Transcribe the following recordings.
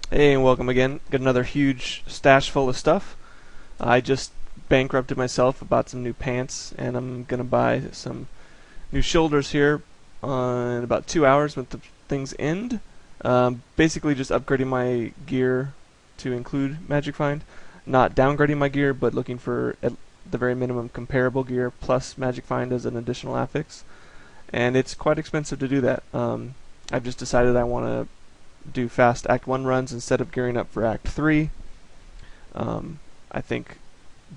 Hey, and welcome again. Got another huge stash full of stuff. I just bankrupted myself, bought some new pants, and I'm gonna buy some new shoulders here in about 2 hours when the things end. Basically, just upgrading my gear to include Magic Find, not downgrading my gear, but looking for at the very minimum comparable gear plus Magic Find as an additional affix. And it's quite expensive to do that. I've just decided I want to do fast Act 1 runs instead of gearing up for Act 3. I think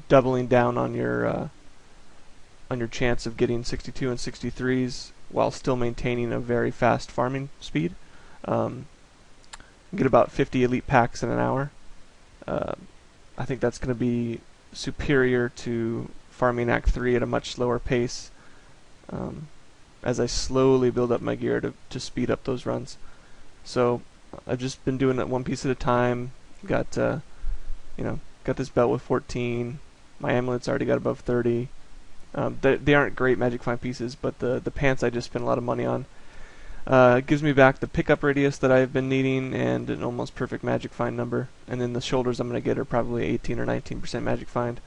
doubling down on your chance of getting 62 and 63s while still maintaining a very fast farming speed. Get about 50 elite packs in an hour. I think that's going to be superior to farming Act 3 at a much slower pace as I slowly build up my gear to speed up those runs. So I've just been doing it one piece at a time. Got got this belt with 14. My amulet's already got above 30. They aren't great Magic Find pieces, but the pants I just spent a lot of money on. It gives me back the pickup radius that I've been needing and an almost perfect Magic Find number. And then the shoulders I'm going to get are probably 18 or 19% Magic Find,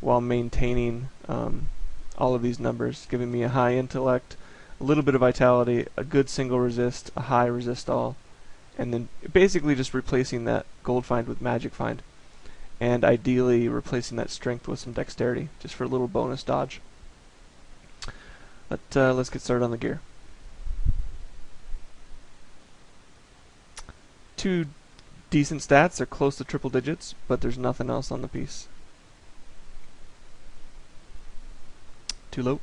while maintaining all of these numbers, giving me a high intellect, a little bit of vitality, a good single resist, a high resist all, and then basically just replacing that gold find with Magic Find, and ideally replacing that strength with some dexterity, just for a little bonus dodge. But let's get started on the gear. Two decent stats, they're close to triple digits, but there's nothing else on the piece. Too low.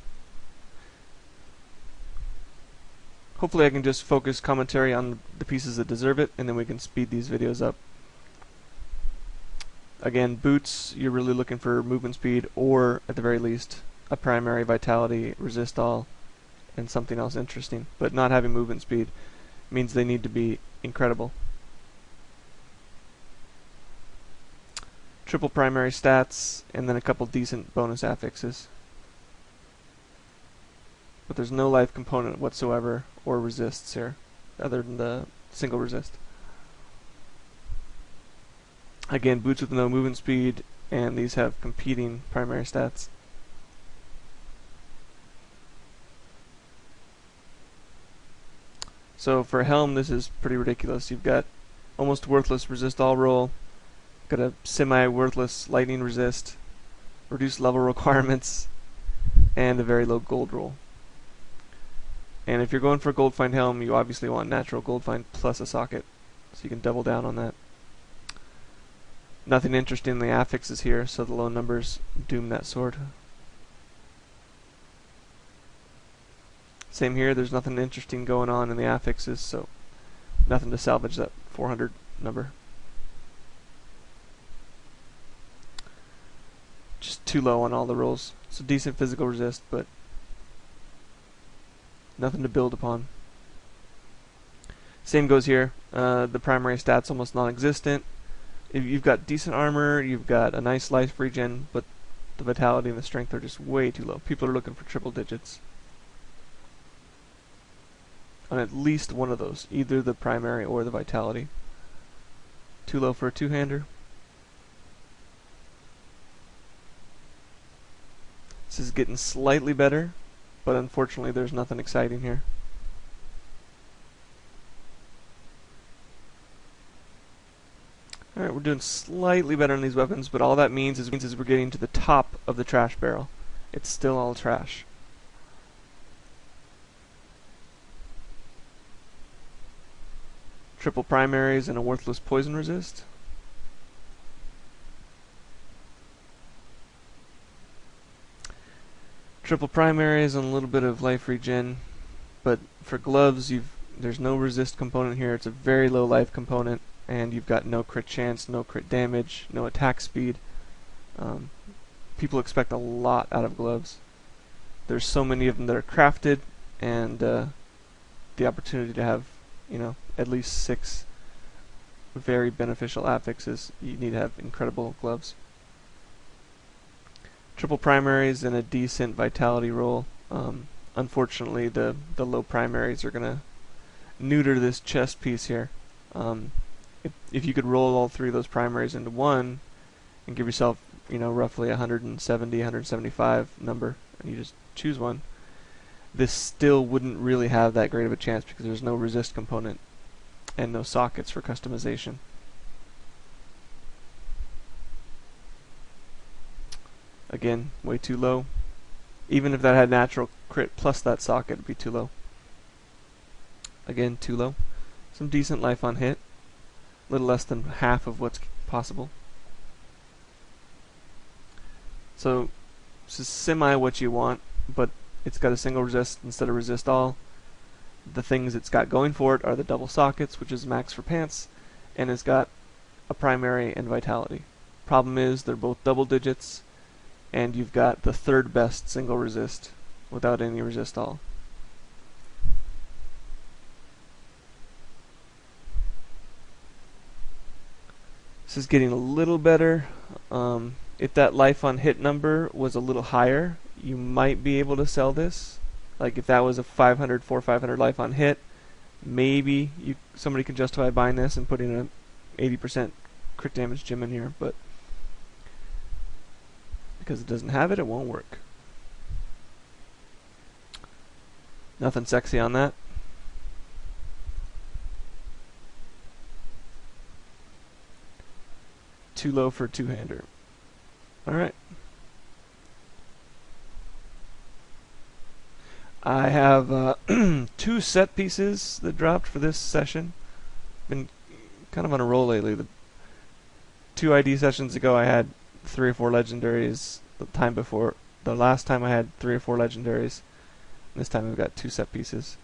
Hopefully I can just focus commentary on the pieces that deserve it, and then we can speed these videos up. Again, boots, you're really looking for movement speed, or at the very least, a primary vitality, resist all, and something else interesting. But not having movement speed means they need to be incredible. Triple primary stats, and then a couple decent bonus affixes. But there's no life component whatsoever or resists here, other than the single resist. Again, boots with no movement speed, and these have competing primary stats. So for a helm, this is pretty ridiculous. You've got almost worthless resist all roll, got a semi-worthless lightning resist, reduced level requirements, and a very low gold roll. And if you're going for a gold find helm, you obviously want natural gold find plus a socket, so you can double down on that. Nothing interesting in the affixes here, so the low numbers doom that sword. Same here, there's nothing interesting going on in the affixes, so nothing to salvage that 400 number. Just too low on all the rolls. So decent physical resist, but nothing to build upon. Same goes here. The primary stats almost non-existent. If you've got decent armor, you've got a nice life regen, but the vitality and the strength are just way too low. People are looking for triple digits on at least one of those, either the primary or the vitality. Too low for a two-hander. This is getting slightly better, but unfortunately there's nothing exciting here. Alright, we're doing slightly better on these weapons, but all that means is we're getting to the top of the trash barrel. It's still all trash. Triple primaries and a worthless poison resist. Triple primaries and a little bit of life regen, but for gloves there's no resist component here. It's a very low life component, and you've got no crit chance, no crit damage, no attack speed. People expect a lot out of gloves. There's so many of them that are crafted, and the opportunity to have, at least 6 very beneficial affixes, you need to have incredible gloves. Triple primaries and a decent vitality roll. Unfortunately, the low primaries are going to neuter this chest piece here. if you could roll all three of those primaries into one and give yourself, roughly 170, 175 number, and you just choose one, this still wouldn't really have that great of a chance because there's no resist component and no sockets for customization. Again, way too low. Even if that had natural crit plus that socket, it'd be too low. Again, too low. Some decent life on hit. A little less than half of what's possible. So, this is semi what you want, but it's got a single resist instead of resist all. The things it's got going for it are the double sockets, which is max for pants, and it's got a primary and vitality. Problem is, they're both double digits, and you've got the third best single resist without any resist all. This is getting a little better. If that life on hit number was a little higher, you might be able to sell this. Like if that was a 500, 500 life on hit, maybe somebody can justify buying this and putting an 80% crit damage gem in here, but because it doesn't have it, it won't work. Nothing sexy on that. Too low for a two-hander. Alright. I have 2 set pieces that dropped for this session. Been kind of on a roll lately. The 2 ID sessions ago I had 3 or 4 legendaries. The last time I had 3 or 4 legendaries. This time I've got 2 set pieces.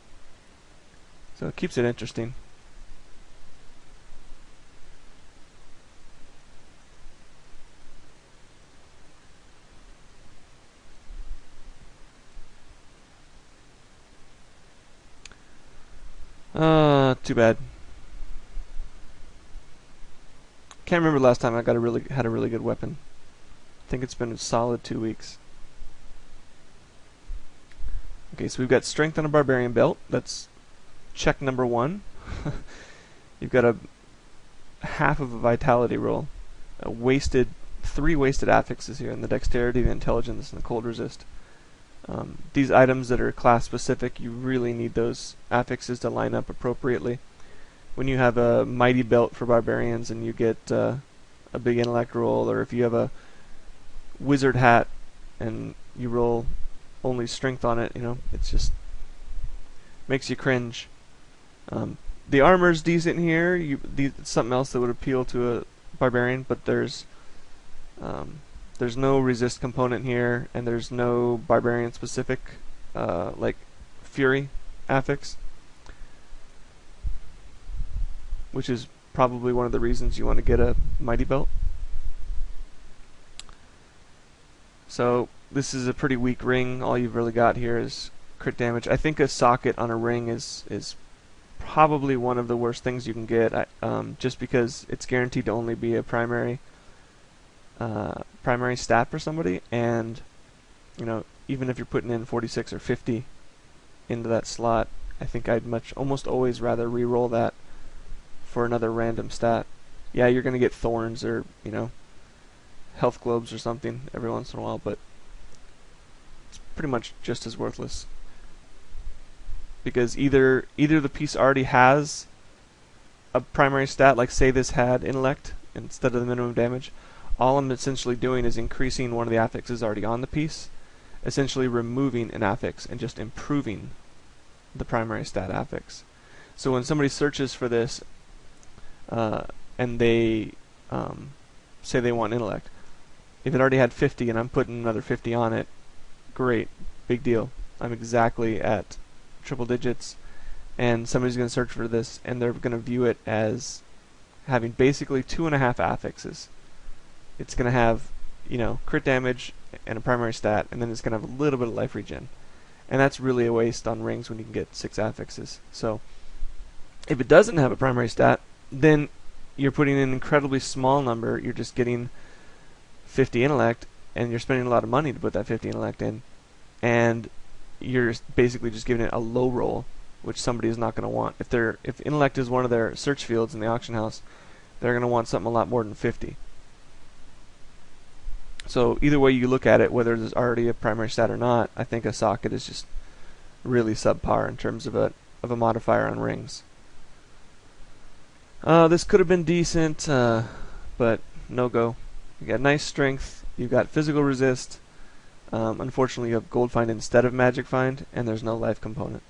So it keeps it interesting. Too bad. Can't remember the last time I had a really good weapon. I think it's been a solid 2 weeks. Okay, so we've got strength on a barbarian belt. That's check number 1. You've got a half of a vitality roll. 3 wasted affixes here in the dexterity, the intelligence, and the cold resist. These items that are class specific, you really need those affixes to line up appropriately. When you have a mighty belt for barbarians and you get a big intellect roll, or if you have a wizard hat and you roll only strength on it, it's just makes you cringe. The armor's decent here. It's something else that would appeal to a barbarian, but there's no resist component here, and there's no barbarian specific like fury affix, which is probably one of the reasons you want to get a mighty belt. So this is a pretty weak ring. All you've really got here is crit damage. I think a socket on a ring is probably one of the worst things you can get, just because it's guaranteed to only be a primary stat for somebody, and even if you're putting in 46 or 50 into that slot, I think I'd almost always rather re-roll that for another random stat. Yeah, you're gonna get thorns or health globes or something every once in a while, but it's pretty much just as worthless, because either the piece already has a primary stat, like say this had intellect instead of the minimum damage. All I'm essentially doing is increasing one of the affixes already on the piece, essentially removing an affix and just improving the primary stat affix. So when somebody searches for this and they say they want intellect, if it already had 50 and I'm putting another 50 on it, great, big deal. I'm exactly at triple digits, and somebody's going to search for this and they're going to view it as having basically 2.5 affixes. It's going to have, crit damage and a primary stat, and then it's going to have a little bit of life regen. And that's really a waste on rings when you can get 6 affixes. So if it doesn't have a primary stat, then you're putting in an incredibly small number. You're just getting 50 intellect, and you're spending a lot of money to put that 50 intellect in. And you're basically just giving it a low roll, which somebody is not going to want. If intellect is one of their search fields in the auction house, they're going to want something a lot more than 50. So either way you look at it, whether there's already a primary stat or not, I think a socket is just really subpar in terms of a modifier on rings. This could have been decent, but no go. You got nice strength, you got physical resist. Unfortunately, you have gold find instead of magic find, and there's no life component.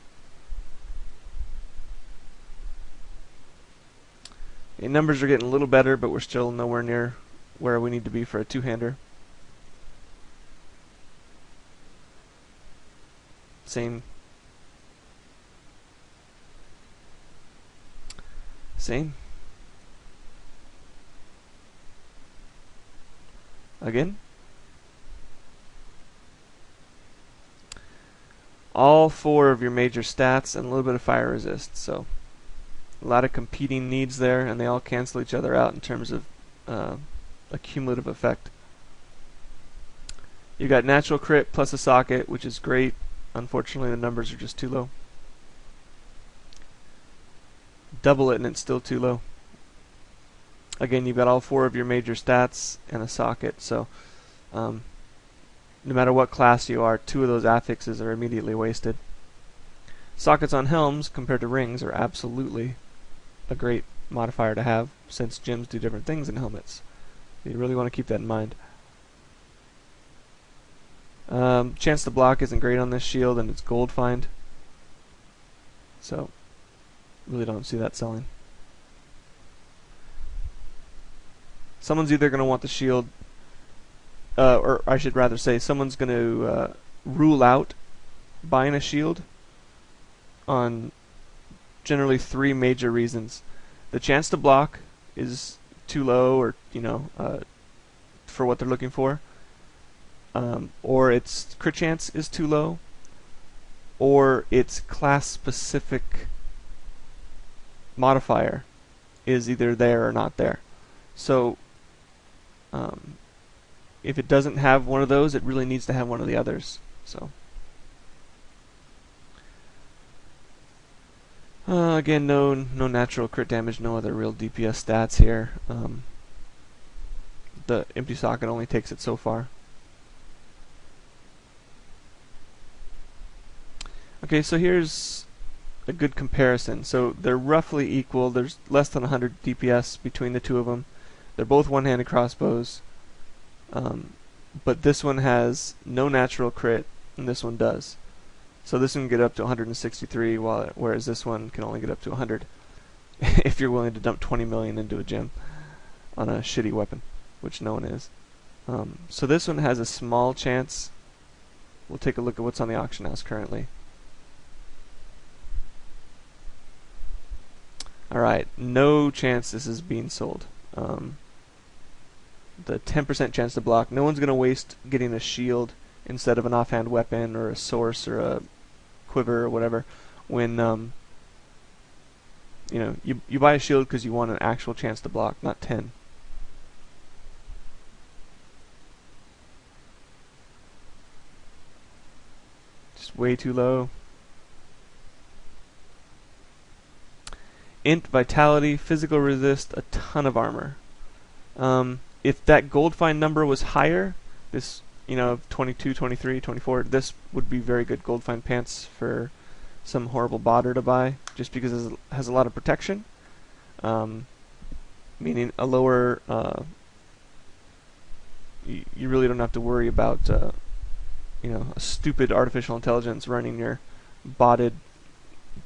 Okay, numbers are getting a little better, but we're still nowhere near where we need to be for a two-hander. Same. Again. All four of your major stats and a little bit of fire resist, so a lot of competing needs there, and they all cancel each other out in terms of a cumulative effect. You got natural crit plus a socket, which is great. Unfortunately, the numbers are just too low. Double it and it's still too low. Again, you've got all four of your major stats and a socket, so no matter what class you are, two of those affixes are immediately wasted. Sockets on helms compared to rings are absolutely a great modifier to have, since gems do different things in helmets. You really want to keep that in mind. Chance to block isn't great on this shield, and it's gold find, so really don't see that selling. Someone's either going to want the shield, or I should rather say, someone's going to rule out buying a shield on generally three major reasons. The chance to block is too low, or for what they're looking for, or its crit chance is too low, or its class specific modifier is either there or not there. So if it doesn't have one of those, it really needs to have one of the others. So again, no natural crit damage, no other real DPS stats here. The empty socket only takes it so far. Okay, so here's a good comparison. So they're roughly equal. There's less than 100 DPS between the two of them. They're both one-handed crossbows, but this one has no natural crit, and this one does. So this one can get up to 163, whereas this one can only get up to 100. If you're willing to dump 20 million into a gem on a shitty weapon, which no one is. So this one has a small chance. We'll take a look at what's on the auction house currently. Alright, no chance this is being sold. The 10% chance to block, no one's going to waste getting a shield instead of an offhand weapon or a source or a quiver or whatever when you buy a shield because you want an actual chance to block, not 10. Just way too low. Int, vitality, physical resist, a ton of armor. If that gold find number was higher, this 22, 23, 24, this would be very good gold find pants for some horrible bodder to buy, just because it has a lot of protection, meaning a lower, you really don't have to worry about a stupid artificial intelligence running your botted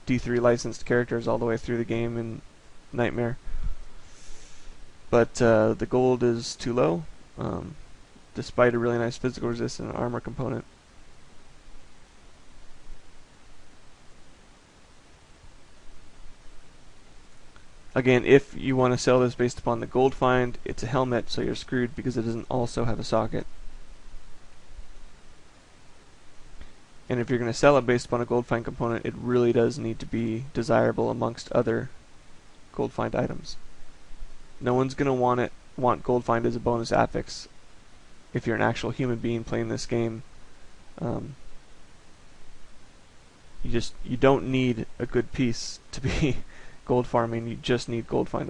D3 licensed characters all the way through the game in Nightmare. But the gold is too low, despite a really nice physical resist and an armor component. Again, if you want to sell this based upon the gold find, it's a helmet, so you're screwed because it doesn't also have a socket. And if you're going to sell it based upon a gold find component, it really does need to be desirable amongst other gold find items. No one's going to want gold find as a bonus affix if you're an actual human being playing this game. You don't need a good piece to be gold farming. You just need gold find